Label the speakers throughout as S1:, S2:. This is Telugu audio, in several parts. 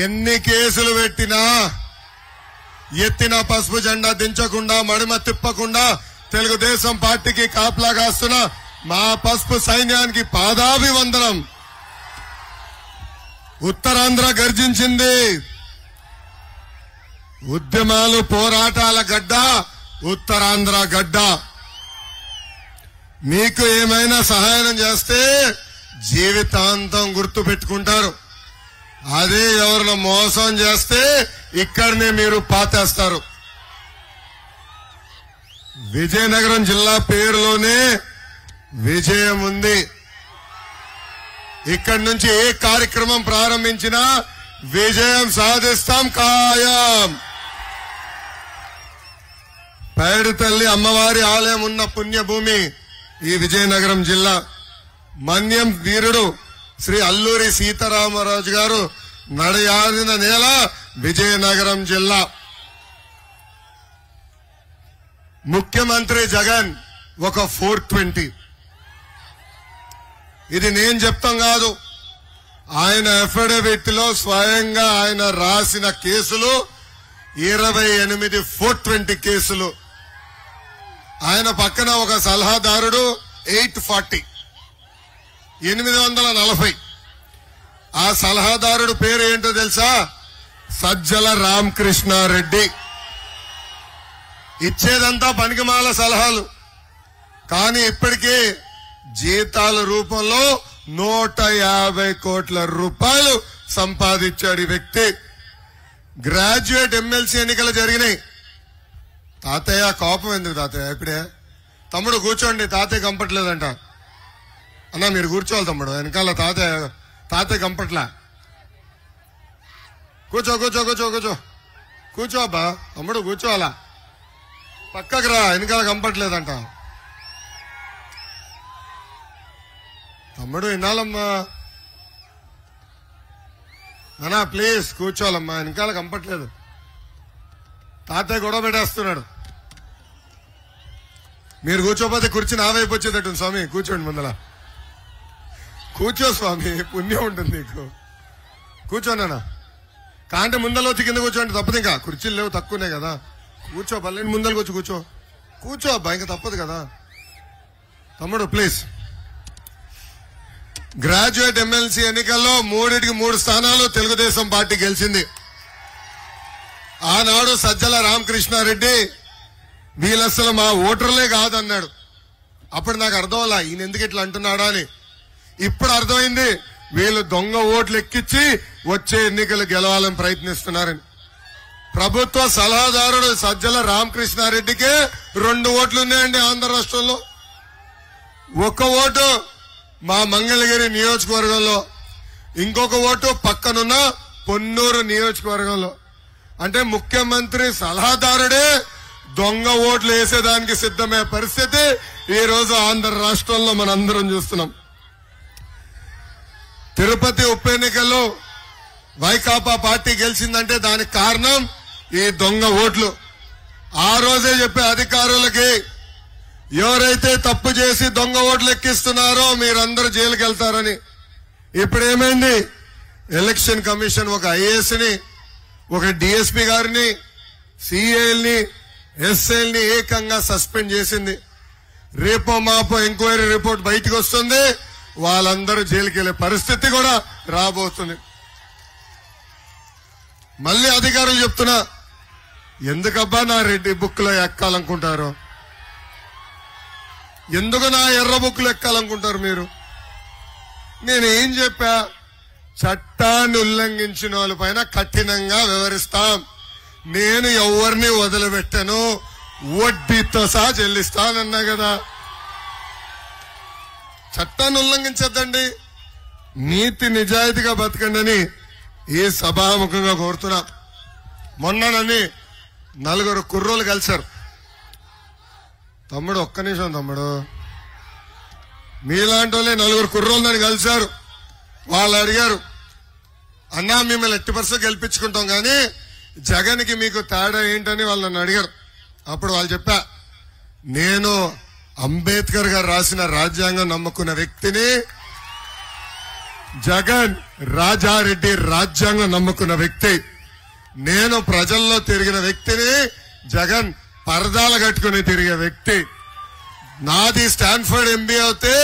S1: ఎన్ని కేసులు పెట్టినా ఎత్తిన పసుపు జెండా దించకుండా మడిమ తిప్పకుండా తెలుగుదేశం పార్టీకి కాపలా కాస్తున్న మా పసుపు సైన్యానికి పాదాభివందనం. ఉత్తరాంధ్ర గర్జించింది. ఉద్యమాలు పోరాటాల గడ్డ ఉత్తరాంధ్ర గడ్డ. మీకు ఏమైనా సహాయం చేస్తే జీవితాంతం గుర్తు పెట్టుకుంటారు. అదే ఎవరిని మోసం చేస్తే ఇక్కడనే మీరు పాతేస్తారు. విజయనగరం జిల్లా పేరులోనే విజయం ఉంది. ఇక్కడి నుంచి ఏ కార్యక్రమం ప్రారంభించినా విజయం సాధిస్తాం ఖాయం. పైడి తల్లి అమ్మవారి ఆలయం ఉన్న పుణ్యభూమి ఈ విజయనగరం జిల్లా. మన్యం వీరుడు శ్రీ అల్లూరి సీతారామరాజు గారు నడయాడిన నేల విజయనగరం జిల్లా. ముఖ్యమంత్రి జగన్ ఒక 420. ఇది నేను చెప్తాం కాదు, ఆయన అఫిడవిట్ లో స్వయంగా ఆయన రాసిన కేసులు 28 420 కేసులు. ఆయన పక్కన ఒక సలహాదారుడు 840 840. ఆ సలహాదారుడు పేరు ఏంటో తెలుసా? సజ్జల రామకృష్ణారెడ్డి. ఇచ్చేదంతా పనికిమాల సలహాలు, కానీ ఇప్పటికే జీతాల రూపంలో 150 కోట్ల రూపాయలు సంపాదించాడు ఈ వ్యక్తి. గ్రాడ్యుయేట్ ఎమ్మెల్సీ ఎన్నికలు జరిగినాయి. తాతయ్య కోపం ఎందుకు తాతయ్య? ఇప్పుడే తమ్ముడు కూర్చోండి, తాతయ్య కంపట్లేదంట. అన్నా మీరు కూర్చోవాలి తమ్ముడు, వెనకాల తాతయ్య కంపట్లా. కూర్చో కూర్చో కూర్చో కూర్చో కూర్చో అబ్బా తమ్ముడు, కూర్చోవాలా. పక్కకు రా, వెనకాల కంపట్లేదంట. తమ్ముడు వినాలమ్మా, అన్నా ప్లీజ్ కూర్చోవాలమ్మా, వెనకాల కంపట్లేదు. తాతయ్య గొడవ పెట్టేస్తున్నాడు. మీరు కూర్చోపోతే కుర్చీ నా వైపు వచ్చేటట్టు. స్వామి కూర్చోండి, ముందల కూర్చో స్వామి, పుణ్యం ఉంటుంది నీకు. కూర్చోనా కాంటే ముందల వచ్చి కింద కూర్చోండి, తప్పదు. ఇంకా కుర్చీలు లేవు, తక్కువనే కదా. కూర్చో, పల్లెని ముందరకు వచ్చి కూర్చో. కూర్చో అబ్బా, ఇంకా తప్పదు కదా. తమ్ముడు ప్లీజ్. గ్రాడ్యుయేట్ ఎమ్మెల్సీ ఎన్నికల్లో 3 స్థానాలు తెలుగుదేశం పార్టీ గెలిచింది. ఆనాడు సజ్జల రామకృష్ణారెడ్డి వీళ్ళసలు మా ఓటర్లే కాదన్నాడు. అప్పుడు నాకు అర్థం అలా, ఈయన ఎందుకు ఇట్లా అంటున్నాడా అని. ఇప్పుడు అర్థమైంది, వీళ్ళు దొంగ ఓట్లు ఎక్కించి వచ్చే ఎన్నికలు గెలవాలని ప్రయత్నిస్తున్నారని. ప్రభుత్వ సలహాదారుడు సజ్జల రామకృష్ణారెడ్డికే 2 ఓట్లు ఉన్నాయండి ఆంధ్ర రాష్ట్రంలో. 1 ఓటు మా మంగళగిరి నియోజకవర్గంలో, ఇంకొక ఓటు పక్కనున్న పొన్నూరు నియోజకవర్గంలో. అంటే ముఖ్యమంత్రి సలహాదారుడే దొంగ ఓట్లు వేసేదానికి సిద్ధమే పరిస్థితి ఈ రోజు ఆంధ్ర రాష్ట్రంలో మనందరం చూస్తున్నాం. తిరుపతి ఉప ఎన్నికల్లో వైకాపా పార్టీ గెలిచిందంటే దానికి కారణం ఈ దొంగ ఓట్లు. ఆ రోజే చెప్పే అధికారులకి, ఎవరైతే తప్పు చేసి దొంగ ఓట్లు ఎక్కిస్తున్నారో మీరందరూ జైలుకి వెళ్తారని. ఇప్పుడు ఏమైంది? ఎలక్షన్ కమిషన్ ఒక ఐఏఎస్ ని, ఒక డిఎస్పీ గారిని, సిఐల్ని, ఎస్ఐల్ని ఏకంగా సస్పెండ్ చేసింది. రేపో మాపో ఎంక్వైరీ రిపోర్ట్ బయటకు వస్తుంది, వాళ్ళందరూ జైలుకి వెళ్లే పరిస్థితి కూడా రాబోతుంది. మళ్ళీ అధికారులు చెప్తున్నా, ఎందుకబ్బా నా రెడ్డి బుక్ లో ఎక్కాలనుకుంటారు? ఎందుకు నా ఎర్ర బుక్కులు ఎక్కాలనుకుంటారు మీరు? నేనేం చెప్పా? చట్టాన్ని ఉల్లంఘించిన వాళ్ళపైన కఠినంగా వ్యవహరిస్తాం. నేను ఎవరిని వదిలిపెట్టను, వడ్డీతో సహా చెల్లిస్తానన్నా కదా. చట్టాన్ని ఉల్లంఘించద్దండి, నీతి నిజాయితీగా బతకండి అని ఈ సభాముఖంగా కోరుతున్నా. మొన్ననని 4 కుర్రోలు కలిశారు. తమ్ముడు ఒక్క నిమిషం తమ్ముడు, మీలాంటి వాళ్ళే 4 కుర్రోలు నన్ను కలిశారు. వాళ్ళు అడిగారు, అన్నా మిమ్మల్ని 80% గెలిపించుకుంటాం కానీ జగన్ కి మీకు తేడా ఏంటని వాళ్ళు నన్ను అడిగారు. అప్పుడు వాళ్ళు చెప్పా, నేను అంబేద్కర్ గారు రాసిన రాజ్యాంగం నమ్ముకున్న వ్యక్తిని, జగన్ రాజారెడ్డి రాజ్యాంగం నమ్ముకున్న వ్యక్తి. నేను ప్రజల్లో తిరిగిన వ్యక్తిని, జగన్ పరదాలు కట్టుకుని తిరిగే వ్యక్తి. నాది స్టాన్ఫర్డ్ ఎంబీఏ అవుతే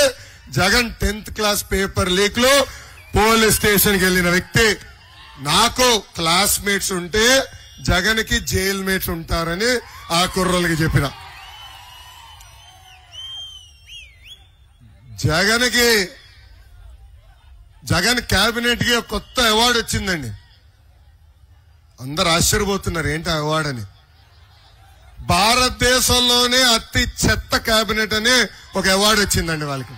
S1: Jagan 10th class paper leak లో పోలీస్ స్టేషన్ కి వెళ్లిన వ్యక్తి. నాకు క్లాస్మేట్స్ ఉంటే జగన్ కి జైల్ మేట్స్ ఉంటారని ఆ కుర్రోళ్ళకి చెప్పిన. జగన్ కేబినెట్ కి కొత్త అవార్డు వచ్చిందండి. అందరు ఆశ్చర్యపోతున్నారు ఏంటి ఆ అవార్డు అని. భారతదేశంలోనే అతి చెత్త కేబినెట్ అని ఒక అవార్డు వచ్చిందండి వాళ్ళకి.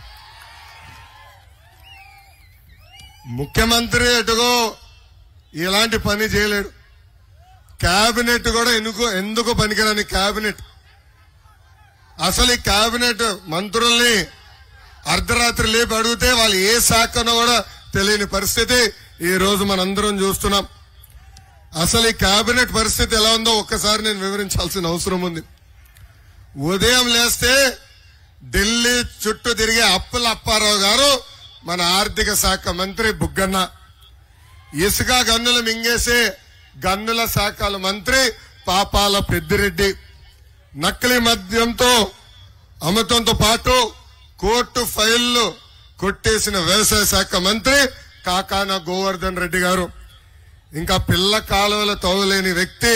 S1: ముఖ్యమంత్రి ఎటుగో ఇలాంటి పని చేయలేడు. కేబినెట్ కూడా ఎందుకు పనికిరాని కేబినెట్. అసలు ఈ కేబినెట్ మంత్రుల్ని అర్ధరాత్రి లేపి అడిగితే వాళ్ళు ఏ శాఖనో కూడా తెలియని పరిస్థితి ఈ రోజు మనందరం చూస్తున్నాం. అసలు ఈ కేబినెట్ పరిస్థితి ఎలా ఉందో ఒక్కసారి నేను వివరించాల్సిన అవసరం ఉంది. ఉదయం లేస్తే ఢిల్లీ చుట్టూ తిరిగే అప్పుల అప్పారావు గారు మన ఆర్థిక శాఖ మంత్రి బుగ్గన్న, ఇసుక గన్నులు మింగేసే గన్నుల శాఖల మంత్రి పాపాల పెద్దిరెడ్డి, నకిలీ మద్యంతో అమృతంతో పాటు కోర్టు ఫైళ్లు కొట్టేసిన వ్యవసాయ శాఖ మంత్రి కాకాన గోవర్ధన్ రెడ్డి గారు, ఇంకా పిల్ల కాలువలు తవ్వలేని వ్యక్తి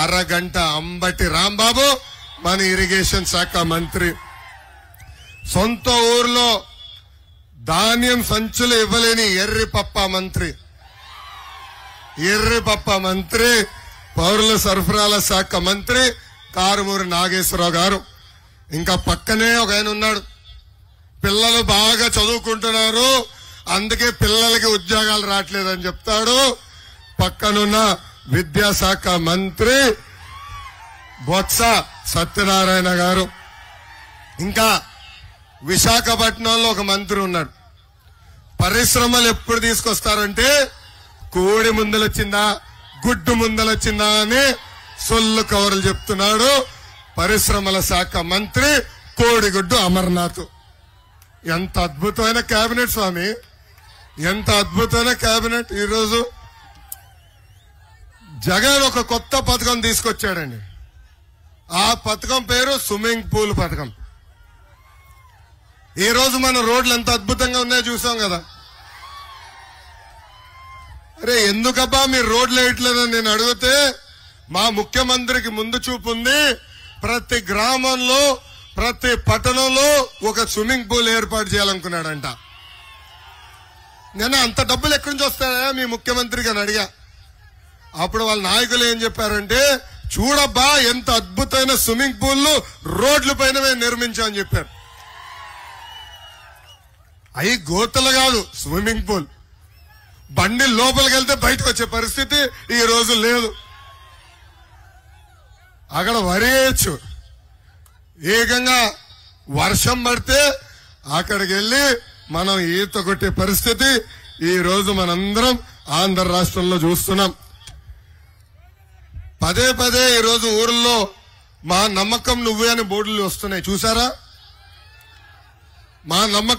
S1: అరగంట అంబటి రాంబాబు మన ఇరిగేషన్ శాఖ మంత్రి, సొంత ఊర్లో ధాన్యం సంచులు ఇవ్వలేని ఎర్రిపప్ప మంత్రి పౌరుల సరఫరాల శాఖ మంత్రి కారుమూరి నాగేశ్వరరావు గారు. ఇంకా పక్కనే ఒక ఆయన ఉన్నాడు, పిల్లలు బాగా చదువుకుంటున్నారు అందుకే పిల్లలకి ఉద్యోగాలు రావట్లేదని చెప్తాడు, పక్కనున్న విద్యాశాఖ మంత్రి బొత్స సత్యనారాయణ గారు. ఇంకా విశాఖపట్నంలో ఒక మంత్రి ఉన్నాడు, పరిశ్రమలు ఎప్పుడు తీసుకొస్తారంటే కోడి ముందలొచ్చిందా గుడ్డు ముందలొచ్చిందా అని సొల్లు కవర్లు చెప్తున్నాడు పరిశ్రమల శాఖ మంత్రి కోడిగుడ్డు అమర్నాథ్. ఎంత అద్భుతమైన కేబినెట్ స్వామి, ఎంత అద్భుతమైన కేబినెట్. ఈరోజు జగన్ ఒక కొత్త పథకం తీసుకొచ్చాడండి. ఆ పథకం పేరు స్విమ్మింగ్ పూల్ పథకం. ఈ రోజు మన రోడ్లు ఎంత అద్భుతంగా ఉన్నాయో చూసాం కదా. అరే ఎందుకబ్బా మీరు రోడ్లు వేయట్లేదని నేను అడిగితే మా ముఖ్యమంత్రికి ముందు చూపు ఉంది, ప్రతి గ్రామంలో ప్రతి పట్టణంలో ఒక స్విమ్మింగ్ పూల్ ఏర్పాటు చేయాలనుకున్నాడంట. నేను అంత డబ్బులు ఎక్కడి నుంచి వస్తాయా మీ ముఖ్యమంత్రికి అని అడిగా. అప్పుడు వాళ్ళ నాయకులు ఏం చెప్పారంటే, చూడబ్బా ఎంత అద్భుతమైన స్విమ్మింగ్ పూల్ రోడ్ల పైన మేము నిర్మించామని చెప్పారు. అవి గోతలు కాదు, స్విమ్మింగ్ పూల్. బండి లోపలికి వెళ్తే బయటకు వచ్చే పరిస్థితి ఈ రోజు లేదు. అక్కడ వరి వేయచ్చు, ఏకంగా వర్షం పడితే అక్కడికి వెళ్లి మనం ఈత కొట్టే పరిస్థితి ఈ రోజు మనందరం ఆంధ్ర రాష్ట్రంలో చూస్తున్నాం. పదే పదే ఈ రోజు ఊర్లో మా నమ్మకం నువ్వే అని బోర్డులు వస్తున్నాయి చూసారా. మా నమ్మకం